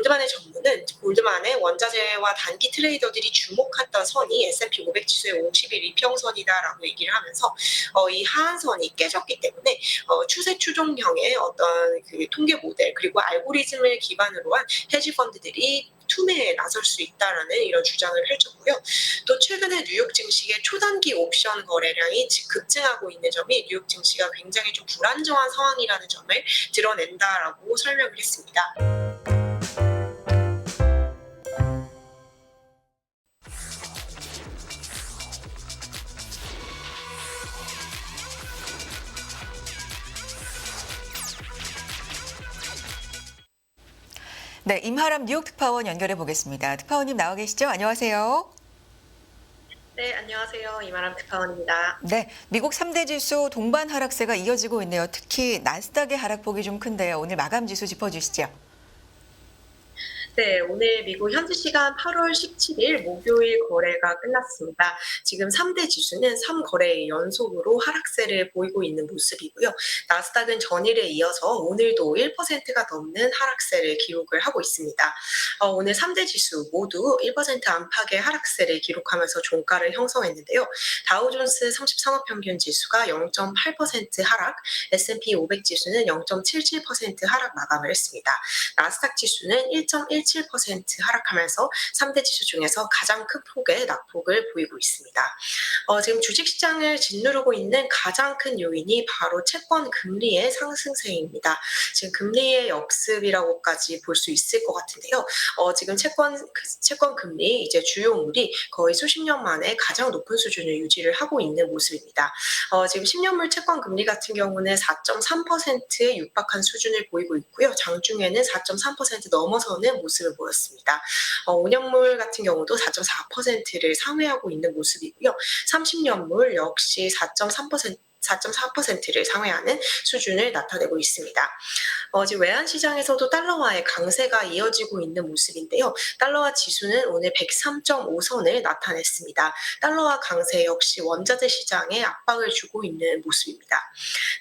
골드만의 전문은 골드만의 원자재와 단기 트레이더들이 주목했던 선이 S&P 500 지수의 50일 이평선이다라고 얘기를 하면서 이 하한선이 깨졌기 때문에 추세 추종형의 어떤 그 통계 모델 그리고 알고리즘을 기반으로 한 헤지 펀드들이 투매에 나설 수 있다라는 이런 주장을 펼쳤고요. 또 최근에 뉴욕 증시의 초단기 옵션 거래량이 급증하고 있는 점이 뉴욕 증시가 굉장히 좀 불안정한 상황이라는 점을 드러낸다라고 설명을 했습니다. 네, 임하람 뉴욕 특파원 연결해 보겠습니다. 특파원님 나와 계시죠? 안녕하세요. 네, 안녕하세요. 이마람 특파원입니다. 네, 미국 3대 지수 동반 하락세가 이어지고 있네요. 특히 나스닥의 하락폭이 좀 큰데요. 오늘 마감 지수 짚어주시죠. 네, 오늘 미국 현지 시간 8월 17일 목요일 거래가 끝났습니다. 지금 3대 지수는 3거래 연속으로 하락세를 보이고 있는 모습이고요. 나스닥은 전일에 이어서 오늘도 1%가 넘는 하락세를 기록을 하고 있습니다. 오늘 3대 지수 모두 1% 안팎의 하락세를 기록하면서 종가를 형성했는데요. 다우존스 30산업 평균 지수가 0.8% 하락, S&P 500 지수는 0.77% 하락 마감을 했습니다. 나스닥 지수는 1.17% 하락하면서 3대 지수 중에서 가장 큰 폭의 낙폭을 보이고 있습니다. 지금 주식시장을 짓누르고 있는 가장 큰 요인이 바로 채권 금리의 상승세입니다. 지금 금리의 역습이라고까지 볼 수 있을 것 같은데요. 지금 채권 금리 이제 주요물이 거의 수십 년 만에 가장 높은 수준을 유지를 하고 있는 모습입니다. 지금 10년물 채권 금리 같은 경우는 4.3%에 육박한 수준을 보이고 있고요. 장중에는 4.3% 넘어서는 모습을 보였습니다. 5년물 같은 경우도 4.4%를 상회하고 있는 모습이고요. 30년물 역시 4.4%를 상회하는 수준을 나타내고 있습니다. 지금 외환시장에서도 달러화의 강세가 이어지고 있는 모습인데요. 달러화 지수는 오늘 103.5선을 나타냈습니다. 달러화 강세 역시 원자재 시장에 압박을 주고 있는 모습입니다.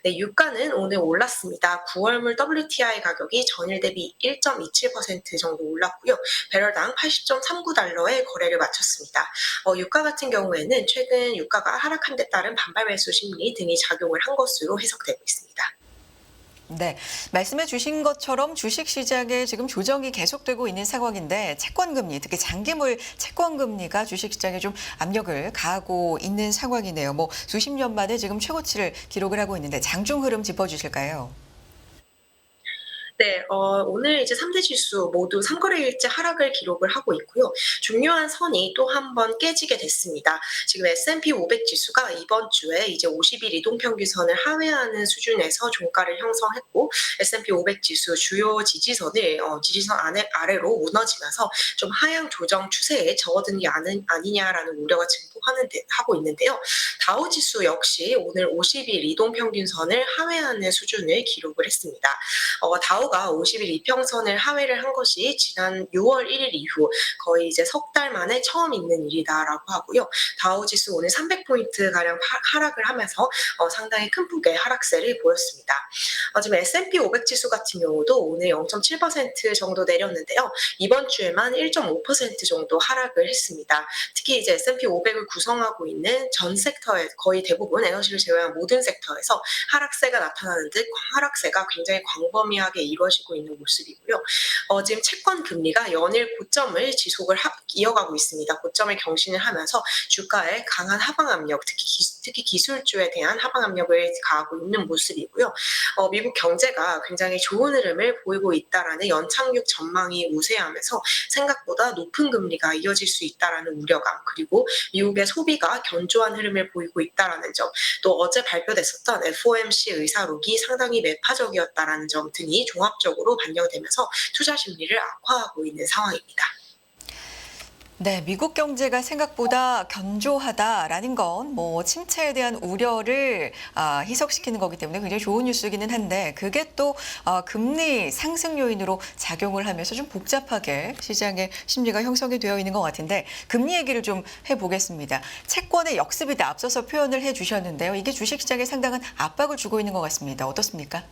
네, 유가는 오늘 올랐습니다. 9월물 WTI 가격이 전일 대비 1.27% 정도 올랐고요. 배럴당 80.39달러에 거래를 마쳤습니다. 유가 같은 경우에는 최근 유가가 하락한 데 따른 반발 매수 심리 등이 작용을 한 것으로 해석되고 있습니다. 네, 말씀해 주신 것처럼 주식시장에 지금 조정이 계속되고 있는 상황인데 채권금리, 특히 장기물 채권금리가 주식시장에 좀 압력을 가하고 있는 상황이네요. 뭐 수십 년 만에 지금 최고치를 기록을 하고 있는데 장중 흐름 짚어주실까요? 네, 오늘 이제 3대 지수 모두 3거래일째 하락을 기록을 하고 있고요. 중요한 선이 또 한 번 깨지게 됐습니다. 지금 S&P 500 지수가 이번 주에 이제 50일 이동평균선을 하회하는 수준에서 종가를 형성했고 S&P 500 지수 주요 지지선을 지지선 아래로 무너지면서 좀 하향 조정 추세에 접어든 게 아니냐라는 우려가 하고 있는데요. 다우 지수 역시 오늘 50일 이동평균선을 하회하는 수준을 기록을 했습니다. 다우가 50일 이평선을 하회를 한 것이 지난 6월 1일 이후 거의 이제 석 달 만에 처음 있는 일이다라고 하고요. 다우 지수 오늘 300포인트 가량 하락을 하면서 상당히 큰 폭의 하락세를 보였습니다. 지금 S&P 500 지수 같은 경우도 오늘 0.7% 정도 내렸는데요. 이번 주에만 1.5% 정도 하락을 했습니다. 특히 이제 S&P 500을 구성하고 있는 전 섹터에 거의 대부분 에너지를 제외한 모든 섹터에서 하락세가 나타나는 듯 하락세가 굉장히 광범위하게 이루어지고 있는 모습이고요. 지금 채권 금리가 연일 고점을 이어가고 있습니다. 고점을 경신을 하면서 주가에 강한 하방 압력, 특히 기술주에 대한 하방 압력을 가하고 있는 모습이고요. 미국 경제가 굉장히 좋은 흐름을 보이고 있다라는 연착륙 전망이 우세하면서 생각보다 높은 금리가 이어질 수 있다라는 우려감, 그리고 미국의 소비가 견조한 흐름을 보이고 있다라는 점, 또 어제 발표됐었던 FOMC 의사록이 상당히 매파적이었다라는 점 등이 종합적으로 반영되면서 투자 심리를 악화하고 있는 상황입니다. 네, 미국 경제가 생각보다 견조하다라는 건 뭐 침체에 대한 우려를 희석시키는 거기 때문에 굉장히 좋은 뉴스이기는 한데 그게 또 금리 상승 요인으로 작용을 하면서 좀 복잡하게 시장의 심리가 형성이 되어 있는 것 같은데 금리 얘기를 좀 해보겠습니다. 채권의 역습이다 앞서서 표현을 해주셨는데요. 이게 주식시장에 상당한 압박을 주고 있는 것 같습니다. 어떻습니까?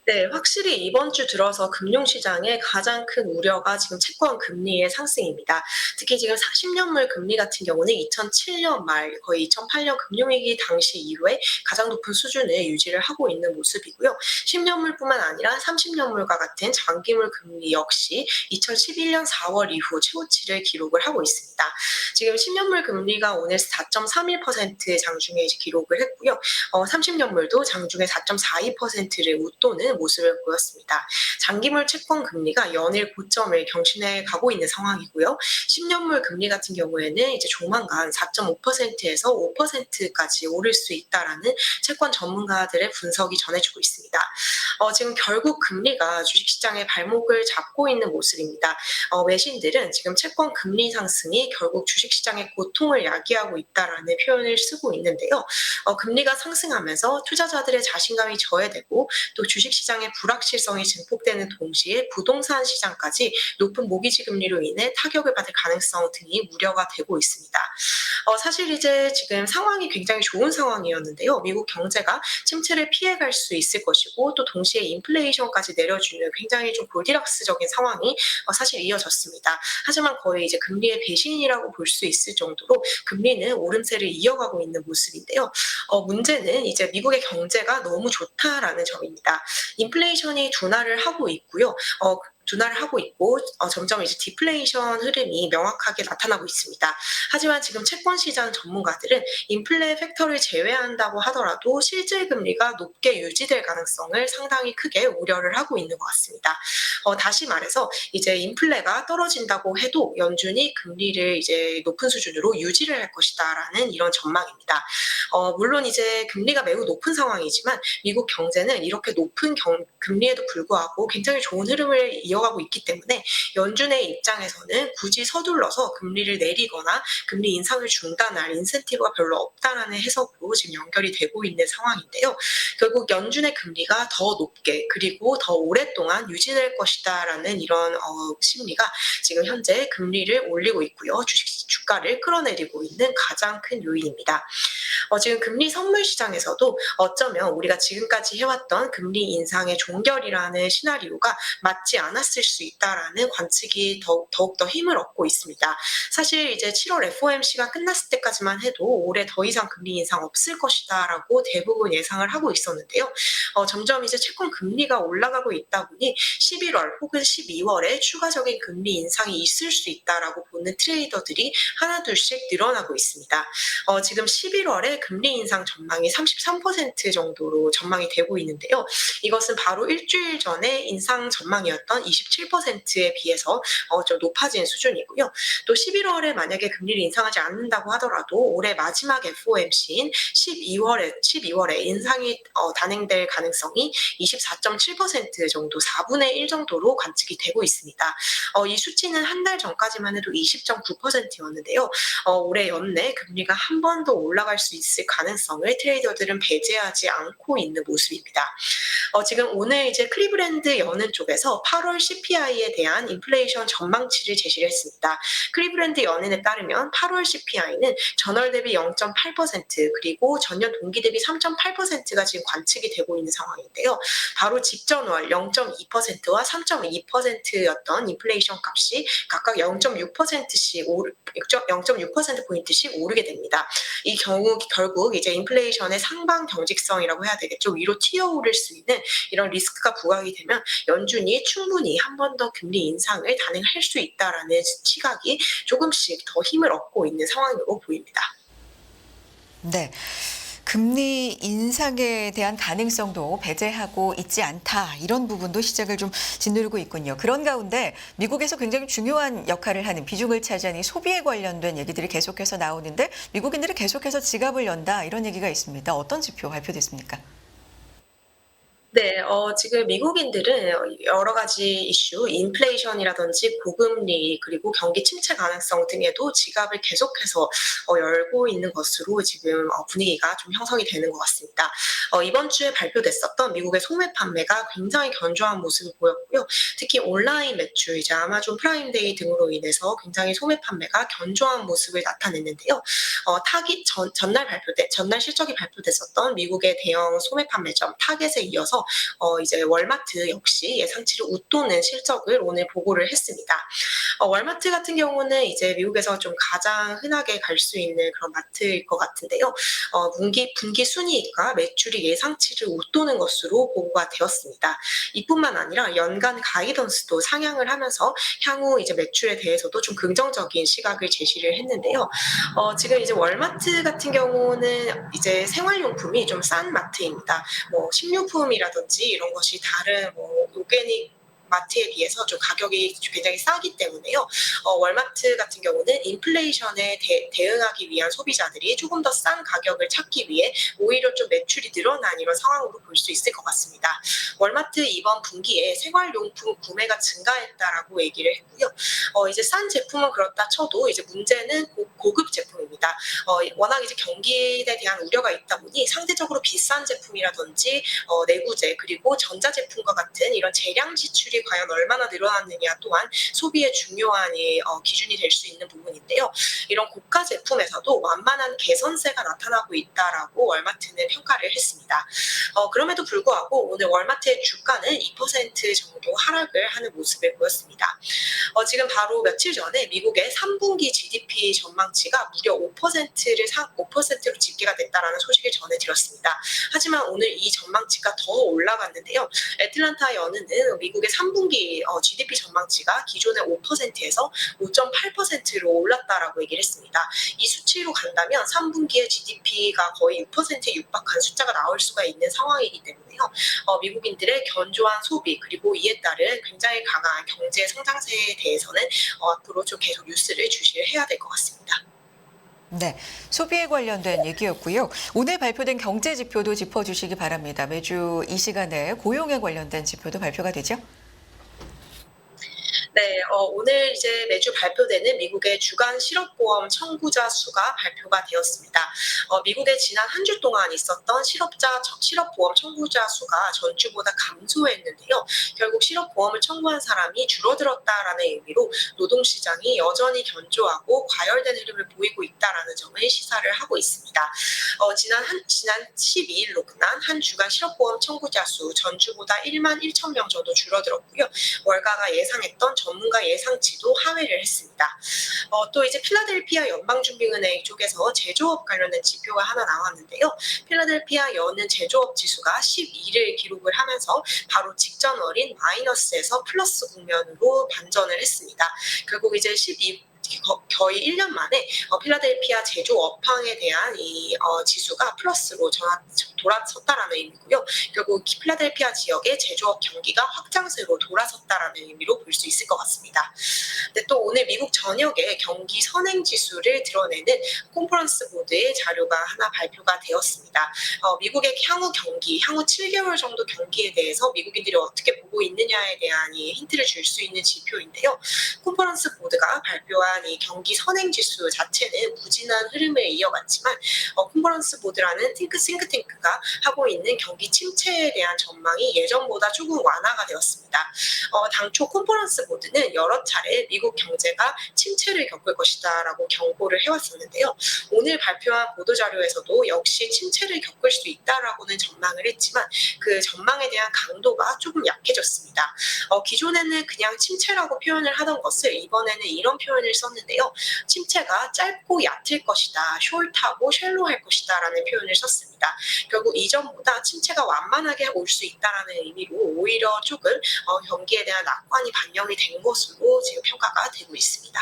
네. 확실히 이번 주 들어서 금융시장의 가장 큰 우려가 지금 채권 금리의 상승입니다. 특히 지금 10년물 금리 같은 경우는 2007년 말 거의 2008년 금융위기 당시 이후에 가장 높은 수준을 유지를 하고 있는 모습이고요. 10년물뿐만 아니라 30년물과 같은 장기물 금리 역시 2011년 4월 이후 최고치를 기록을 하고 있습니다. 지금 10년물 금리가 오늘 4.31% 장중에 이제 기록을 했고요. 30년물도 장중에 4.42%를 웃도는 모습을 보였습니다. 장기물 채권 금리가 연일 고점을 경신해 가고 있는 상황이고요. 10년물 금리 같은 경우에는 이제 조만간 4.5%에서 5%까지 오를 수 있다라는 채권 전문가들의 분석이 전해지고 있습니다. 지금 결국 금리가 주식시장의 발목을 잡고 있는 모습입니다. 외신들은 지금 채권 금리 상승이 결국 주식시장의 고통을 야기하고 있다라는 표현을 쓰고 있는데요. 금리가 상승하면서 투자자들의 자신감이 저해되고 또 주식시장의 불확실성이 증폭되는 동시에 부동산 시장까지 높은 모기지 금리로 인해 타격을 받을 가능성 등이 우려가 되고 있습니다. 사실 이제 지금 상황이 굉장히 좋은 상황이었는데요. 미국 경제가 침체를 피해갈 수 있을 것이고 또 동시에 인플레이션까지 내려주는 굉장히 좀 골디락스적인 상황이 사실 이어졌습니다. 하지만 거의 이제 금리의 배신이라고 볼 수 있을 정도로 금리는 오름세를 이어가고 있는 모습인데요. 문제는 이제 미국의 경제가 너무 좋다라는 점입니다. 인플레이션이 둔화를 하고 있고요. 둔화를 하고 있고 점점 이제 디플레이션 흐름이 명확하게 나타나고 있습니다. 하지만 지금 채권 시장 전문가들은 인플레 팩터를 제외한다고 하더라도 실질 금리가 높게 유지될 가능성을 상당히 크게 우려를 하고 있는 것 같습니다. 다시 말해서 이제 인플레가 떨어진다고 해도 연준이 금리를 이제 높은 수준으로 유지를 할 것이다라는 이런 전망입니다. 물론 이제 금리가 매우 높은 상황이지만 미국 경제는 이렇게 높은 금리에도 불구하고 굉장히 좋은 흐름을 이어가고 있기 때문에 연준의 입장에서는 굳이 서둘러서 금리를 내리거나 금리 인상을 중단할 인센티브가 별로 없다라는 해석으로 지금 연결이 되고 있는 상황인데요. 결국 연준의 금리가 더 높게 그리고 더 오랫동안 유지될 것이다라는 이런 심리가 지금 현재 금리를 올리고 있고요. 주가를 끌어내리고 있는 가장 큰 요인입니다. 지금 금리 선물 시장에서도 어쩌면 우리가 지금까지 해왔던 금리 인상의 종결이라는 시나리오가 맞지 않았을 수 있다라는 관측이 더욱더 힘을 얻고 있습니다. 사실 이제 7월 FOMC가 끝났을 때까지만 해도 올해 더 이상 금리 인상 없을 것이다라고 대부분 예상을 하고 있었는데요. 점점 이제 채권 금리가 올라가고 있다 보니 11월 혹은 12월에 추가적인 금리 인상이 있을 수 있다라고 보는 트레이더들이 하나둘씩 늘어나고 있습니다. 지금 11월에 금리 인상 전망이 33% 정도로 전망이 되고 있는데요. 이것은 바로 일주일 전에 인상 전망이었던 27%에 비해서 좀 높아진 수준이고요. 또 11월에 만약에 금리를 인상하지 않는다고 하더라도 올해 마지막 FOMC인 12월에 인상이 단행될 가능성이 24.7% 정도, 4분의 1 정도로 관측이 되고 있습니다. 이 수치는 한 달 전까지만 해도 20.9%였는데요. 올해 연내 금리가 한 번 더 올라갈 수 있을 가능성을 트레이더들은 배제하지 않고 있는 모습입니다. 지금 오늘 이제 클리브랜드 여는 쪽에서 8월 CPI에 대한 인플레이션 전망치를 제시를 했습니다. 클리브랜드 연은에 따르면 8월 CPI는 전월 대비 0.8% 그리고 전년 동기 대비 3.8%가 지금 관측이 되고 있는 상황인데요. 바로 직전월 0.2%와 3.2%였던 인플레이션 값이 각각 0.6%포인트씩 오르게 됩니다. 이 경우 결국 이제 인플레이션의 상방 경직성이라고 해야 되겠죠. 위로 튀어오를 수 있는 이런 리스크가 부각이 되면 연준이 충분히 한 번 더 금리 인상을 단행할 수 있다라는 시각이 조금씩 더 힘을 얻고 있는 상황으로 보입니다. 네. 금리 인상에 대한 가능성도 배제하고 있지 않다. 이런 부분도 시작을 좀 짓누르고 있군요. 그런 가운데 미국에서 굉장히 중요한 역할을 하는 비중을 차지하는 이 소비에 관련된 얘기들이 계속해서 나오는데 미국인들이 계속해서 지갑을 연다. 이런 얘기가 있습니다. 어떤 지표 발표됐습니까? 네. 지금 미국인들은 여러 가지 이슈, 인플레이션이라든지 고금리 그리고 경기 침체 가능성 등에도 지갑을 계속해서 열고 있는 것으로 지금 분위기가 좀 형성이 되는 것 같습니다. 이번 주에 발표됐었던 미국의 소매 판매가 굉장히 견조한 모습을 보였고요. 특히 온라인 매출, 이제 아마존 프라임데이 등으로 인해서 굉장히 소매 판매가 견조한 모습을 나타냈는데요. 전날 실적이 발표됐었던 미국의 대형 소매 판매점 타겟에 이어서 이제 월마트 역시 예상치를 웃도는 실적을 오늘 보고를 했습니다. 월마트 같은 경우는 이제 미국에서 좀 가장 흔하게 갈 수 있는 그런 마트일 것 같은데요. 분기 순이익과 매출이 예상치를 웃도는 것으로 보고가 되었습니다. 이뿐만 아니라 연간 가이던스도 상향을 하면서 향후 이제 매출에 대해서도 좀 긍정적인 시각을 제시를 했는데요. 지금 이제 월마트 같은 경우는 이제 생활용품이 좀 싼 마트입니다. 뭐 식료품이라든지 이런 것이 다른 뭐 오게닉 마트에 비해서 좀 가격이 굉장히 싸기 때문에요. 월마트 같은 경우는 인플레이션에 대응하기 위한 소비자들이 조금 더 싼 가격을 찾기 위해 오히려 좀 매출이 늘어난 이런 상황으로 볼 수 있을 것 같습니다. 월마트 이번 분기에 생활용품 구매가 증가했다라고 얘기를 했고요. 이제 싼 제품은 그렇다 쳐도 이제 문제는 고급 제품입니다. 워낙 이제 경기에 대한 우려가 있다 보니 상대적으로 비싼 제품이라든지 내구재 그리고 전자제품과 같은 이런 재량 지출이 과연 얼마나 늘어났느냐 또한 소비의 중요한 기준이 될 수 있는 부분인데요. 이런 고가 제품에서도 완만한 개선세가 나타나고 있다라고 월마트는 평가를 했습니다. 그럼에도 불구하고 오늘 월마트의 주가는 2% 정도 하락을 하는 모습을 보였습니다. 지금 바로 며칠 전에 미국의 3분기 GDP 전망치가 무려 5%로 집계가 됐다라는 소식을 전해드렸습니다. 하지만 오늘 이 전망치가 더 올라갔는데요. 애틀란타 연은은 미국의 3분기 GDP 전망치가 기존의 5%에서 5.8%로 올랐다라고 얘기를 했습니다. 이 수치로 간다면 3분기의 GDP가 거의 6%에 육박한 숫자가 나올 수가 있는 상황이기 때문에요. 미국인들의 견조한 소비 그리고 이에 따른 굉장히 강한 경제 성장세에 대해서는 앞으로 좀 계속 뉴스를 주시를 해야 될 것 같습니다. 네, 소비에 관련된 얘기였고요. 오늘 발표된 경제 지표도 짚어주시기 바랍니다. 매주 이 시간에 고용에 관련된 지표도 발표가 되죠? 네, 오늘 이제 매주 발표되는 미국의 주간 실업보험 청구자 수가 발표가 되었습니다. 미국의 지난 한 주 동안 있었던 실업보험 청구자 수가 전주보다 감소했는데요. 결국 실업보험을 청구한 사람이 줄어들었다라는 의미로 노동시장이 여전히 견조하고 과열된 흐름을 보이고 있다라는 점을 시사를 하고 있습니다. 지난 12일로 끝난 한 주간 실업보험 청구자 수 전주보다 1만 1천 명 정도 줄어들었고요. 월가가 예상했던 전문가 예상치도 하회를 했습니다. 또 이제 필라델피아 연방준비은행 쪽에서 제조업 관련된 지표가 하나 나왔는데요. 필라델피아 연은 제조업 지수가 12를 기록을 하면서 바로 직전월인 마이너스에서 플러스 국면으로 반전을 했습니다. 결국 이제 거의 1년 만에 필라델피아 제조업황에 대한 이 지수가 플러스로 돌아섰다라는 의미고요. 결국 필라델피아 지역의 제조업 경기가 확장세로 돌아섰다라는 의미로 볼 수 있을 것 같습니다. 근데 또 오늘 미국 전역의 경기 선행 지수를 드러내는 컨퍼런스 보드의 자료가 하나 발표가 되었습니다. 미국의 향후 7개월 정도 경기에 대해서 미국인들이 어떻게 보고 있느냐에 대한 힌트를 줄 수 있는 지표인데요. 컨퍼런스 보드가 발표한 이 경기 선행 지수 자체는 부진한 흐름을 이어갔지만 컨퍼런스 보드라는 싱크탱크가 하고 있는 경기 침체에 대한 전망이 예전보다 조금 완화가 되었습니다. 당초 컨퍼런스 보드는 여러 차례 미국 경제가 침체를 겪을 것이다라고 경고를 해왔었는데요. 오늘 발표한 보도자료에서도 역시 침체를 겪을 수 있다라고는 전망을 했지만 그 전망에 대한 강도가 조금 약해졌습니다. 기존에는 그냥 침체라고 표현을 하던 것을 이번에는 이런 표현을 썼는데요. 침체가 짧고 얕을 것이다, 숄트하고 쉘로할 것이다라는 표현을 썼습니다. 결국 이전보다 침체가 완만하게 올 수 있다라는 의미로 오히려 조금 경기에 대한 낙관이 반영이 된 것으로 지금 평가가 되고 있습니다.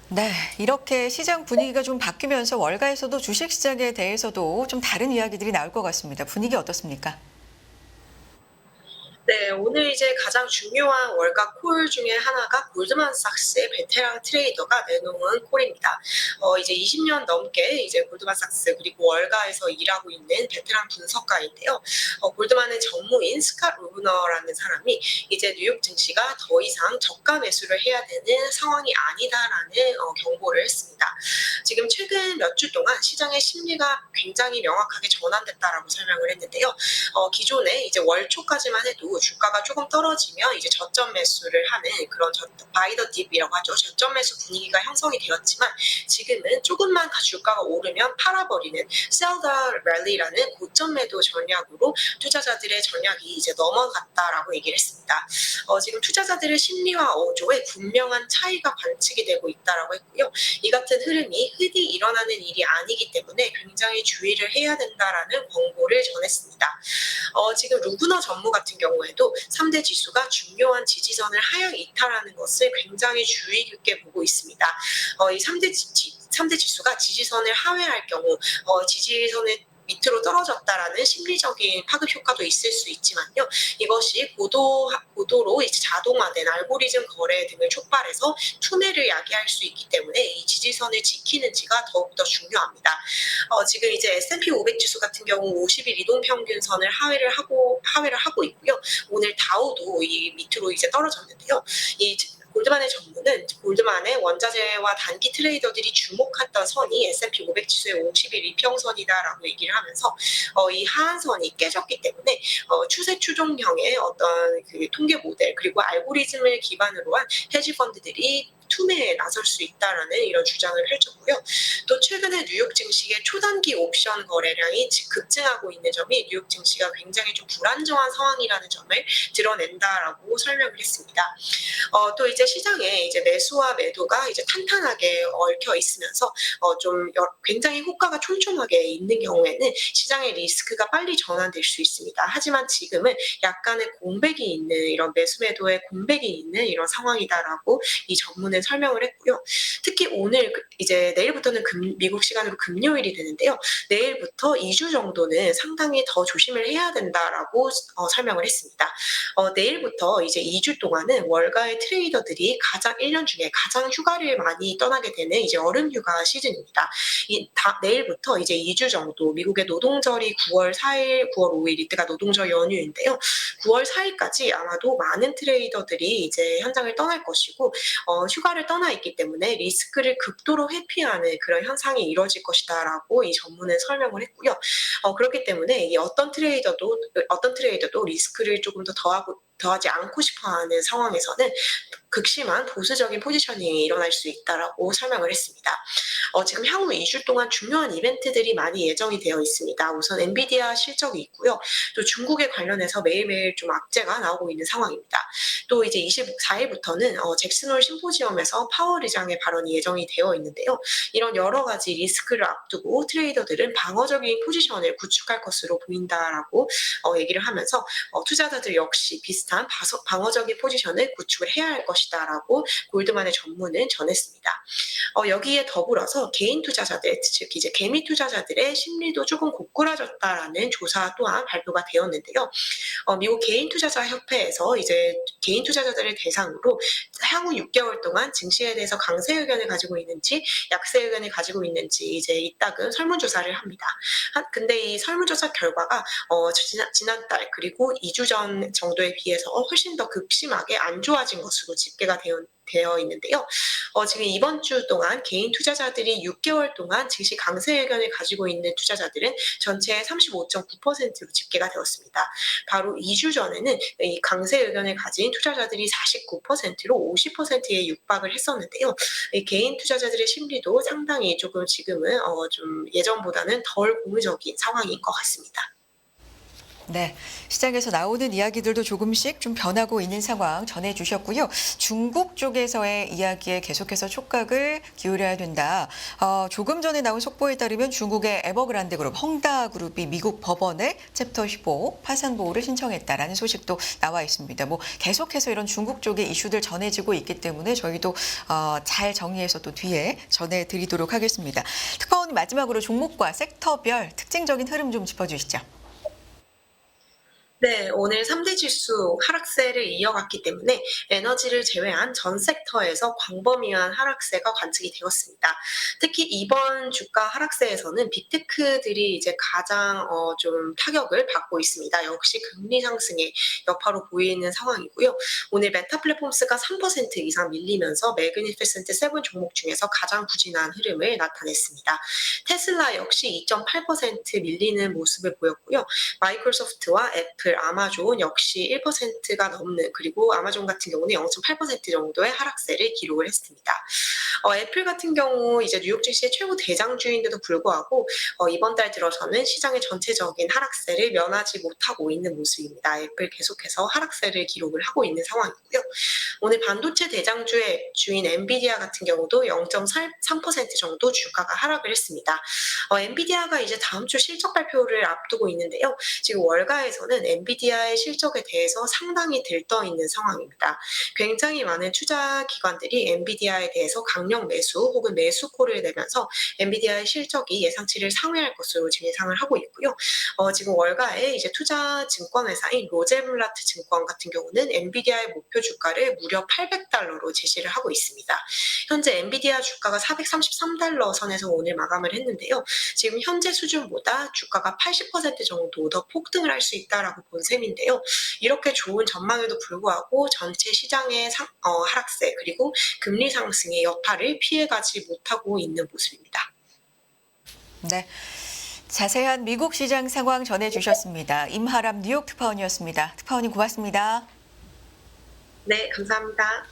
네, 이렇게 시장 분위기가 좀 바뀌면서 월가에서도 주식시장에 대해서도 좀 다른 이야기들이 나올 것 같습니다. 분위기 어떻습니까? 네, 오늘 이제 가장 중요한 월가 콜 중에 하나가 골드만삭스의 베테랑 트레이더가 내놓은 콜입니다. 이제 20년 넘게 이제 골드만삭스 그리고 월가에서 일하고 있는 베테랑 분석가인데요. 골드만의 전무인 스캇 루브너라는 사람이 이제 뉴욕 증시가 더 이상 저가 매수를 해야 되는 상황이 아니다라는 경고를 했습니다. 지금 최근 몇 주 동안 시장의 심리가 굉장히 명확하게 전환됐다라고 설명을 했는데요. 기존에 이제 월 초까지만 해도 그리고 주가가 조금 떨어지면 이제 저점 매수를 하는 그런 바이 더 딥이라고 하죠. 저점 매수 분위기가 형성이 되었지만 지금은 조금만 주가가 오르면 팔아버리는 셀 더 랠리라는 고점 매도 전략으로 투자자들의 전략이 이제 넘어갔다라고 얘기를 했습니다. 지금 투자자들의 심리와 어조에 분명한 차이가 관측이 되고 있다라고 했고요. 이 같은 흐름이 흔히 일어나는 일이 아니기 때문에 굉장히 주의를 해야 된다라는 권고를 전했습니다. 지금 루그너 전무 같은 경우에도 3대 지수가 중요한 지지선을 하향 이탈하는 것을 굉장히 주의 깊게 보고 있습니다. 이 3대 지수가 지지선을 하회할 경우 지지선을 밑으로 떨어졌다라는 심리적인 파급 효과도 있을 수 있지만요. 이것이 고도로 이제 자동화된 알고리즘 거래 등을 촉발해서 투매를 야기할 수 있기 때문에 이 지지선을 지키는지가 더욱더 중요합니다. 지금 이제 S&P 500 지수 같은 경우 50일 이동평균선을 하회를 하고 있고요. 오늘 다우도 이 밑으로 이제 떨어졌는데요. 이 골드만의 전문은 골드만의 원자재와 단기 트레이더들이 주목했던 선이 S&P 500 지수의 50일 이평선이다라고 얘기를 하면서 이 하한선이 깨졌기 때문에 추세 추종형의 어떤 그 통계 모델 그리고 알고리즘을 기반으로 한 헤지 펀드들이 투매에 나설 수 있다라는 이런 주장을 펼쳤고요. 또 최근에 뉴욕 증시의 초단기 옵션 거래량이 급증하고 있는 점이 뉴욕 증시가 굉장히 좀 불안정한 상황이라는 점을 드러낸다라고 설명을 했습니다. 또 이제 시장에 이제 매수와 매도가 이제 탄탄하게 얽혀 있으면서 굉장히 호가가 촘촘하게 있는 경우에는 시장의 리스크가 빨리 전환될 수 있습니다. 하지만 지금은 약간의 공백이 있는 이런 매수 매도의 공백이 있는 이런 상황이다라고 이 전문은 설명을 했고요. 특히 오늘 이제 내일부터는 미국 시간으로 금요일이 되는데요. 내일부터 2주 정도는 상당히 더 조심을 해야 된다라고 설명을 했습니다. 내일부터 이제 2주 동안은 월가의 트레이더들이 1년 중에 가장 휴가를 많이 떠나게 되는 이제 여름 휴가 시즌입니다. 내일부터 이제 2주 정도 미국의 노동절이 9월 4일, 9월 5일 이때가 노동절 연휴인데요. 9월 4일까지 아마도 많은 트레이더들이 이제 현장을 떠날 것이고 휴가를 떠나 있기 때문에 리스크를 극도로 회피하는 그런 현상이 이루어질 것이다라고 이 전문은 설명을 했고요. 그렇기 때문에 이 어떤 트레이더도 리스크를 조금 더 더하지 않고 싶어하는 상황에서는 극심한 보수적인 포지셔닝이 일어날 수 있다라고 설명을 했습니다. 지금 향후 2주 동안 중요한 이벤트들이 많이 예정이 되어 있습니다. 우선 엔비디아 실적이 있고요. 또 중국에 관련해서 매일매일 좀 악재가 나오고 있는 상황입니다. 또 이제 24일부터는 잭슨홀 심포지엄에서 파월 의장의 발언이 예정이 되어 있는데요. 이런 여러 가지 리스크를 앞두고 트레이더들은 방어적인 포지션을 구축할 것으로 보인다라고 얘기를 하면서 투자자들 역시 비슷한 방어적인 포지션을 구축을 해야 할 것이다라고 골드만의 전문은 전했습니다. 여기에 더불어서 개인 투자자들, 즉 이제 개미 투자자들의 심리도 조금 고꾸라졌다라는 조사 또한 발표가 되었는데요. 미국 개인 투자자 협회에서 이제 개인 투자자들을 대상으로 향후 6개월 동안 증시에 대해서 강세 의견을 가지고 있는지 약세 의견을 가지고 있는지 이제 이따금 설문조사를 합니다. 근데 이 설문조사 결과가 지난달 그리고 2주 전 정도에 비해서 훨씬 더 극심하게 안 좋아진 것으로 집계가 되어 있는데요. 지금 이번 주 동안 개인 투자자들이 6개월 동안 증시 강세 의견을 가지고 있는 투자자들은 전체의 35.9%로 집계가 되었습니다. 바로 2주 전에는 이 강세 의견을 가진 투자자들이 49%로 50%에 육박을 했었는데요. 이 개인 투자자들의 심리도 상당히 조금 지금은 좀 예전보다는 덜 고무적인 상황인 것 같습니다. 네, 시장에서 나오는 이야기들도 조금씩 좀 변하고 있는 상황 전해주셨고요. 중국 쪽에서의 이야기에 계속해서 촉각을 기울여야 된다. 조금 전에 나온 속보에 따르면 중국의 에버그란데 그룹, 헝다그룹이 미국 법원에 챕터 15 파산 보호를 신청했다라는 소식도 나와 있습니다. 뭐 계속해서 이런 중국 쪽의 이슈들 전해지고 있기 때문에 저희도 잘 정리해서 또 뒤에 전해드리도록 하겠습니다. 특파원님 마지막으로 종목과 섹터별 특징적인 흐름 좀 짚어주시죠. 네, 오늘 3대 지수 하락세를 이어갔기 때문에 에너지를 제외한 전 섹터에서 광범위한 하락세가 관측이 되었습니다. 특히 이번 주가 하락세에서는 빅테크들이 이제 가장 좀 타격을 받고 있습니다. 역시 금리 상승의 여파로 보이는 상황이고요. 오늘 메타 플랫폼스가 3% 이상 밀리면서 매그니피센트 7 종목 중에서 가장 부진한 흐름을 나타냈습니다. 테슬라 역시 2.8% 밀리는 모습을 보였고요. 마이크로소프트와 애플, 애플, 아마존 역시 1%가 넘는, 그리고 아마존 같은 경우는 0.8% 정도의 하락세를 기록을 했습니다. 애플 같은 경우 이제 뉴욕 증시의 최고 대장주인데도 불구하고 이번 달 들어서는 시장의 전체적인 하락세를 면하지 못하고 있는 모습입니다. 애플 계속해서 하락세를 기록을 하고 있는 상황이고요. 오늘 반도체 대장주의 주인 엔비디아 같은 경우도 0.3% 정도 주가가 하락을 했습니다. 엔비디아가 이제 다음 주 실적 발표를 앞두고 있는데요. 지금 월가에서는 엔비디아의 실적에 대해서 상당히 들떠 있는 상황입니다. 굉장히 많은 투자 기관들이 엔비디아에 대해서 강력 매수 혹은 매수콜을 내면서 엔비디아의 실적이 예상치를 상회할 것으로 지금 예상을 하고 있고요. 지금 월가에 이제 투자 증권 회사인 로젠블라트 증권 같은 경우는 엔비디아의 목표 주가를 무려 800달러로 제시를 하고 있습니다. 현재 엔비디아 주가가 433달러 선에서 오늘 마감을 했는데요. 지금 현재 수준보다 주가가 80% 정도 더 폭등을 할 수 있다라고 본 셈인데요. 이렇게 좋은 전망에도 불구하고 전체 시장의 하락세 그리고 금리 상승의 여파를 피해가지 못하고 있는 모습입니다. 네. 자세한 미국 시장 상황 전해주셨습니다. 임하람 뉴욕 특파원이었습니다. 특파원님 고맙습니다. 네, 감사합니다.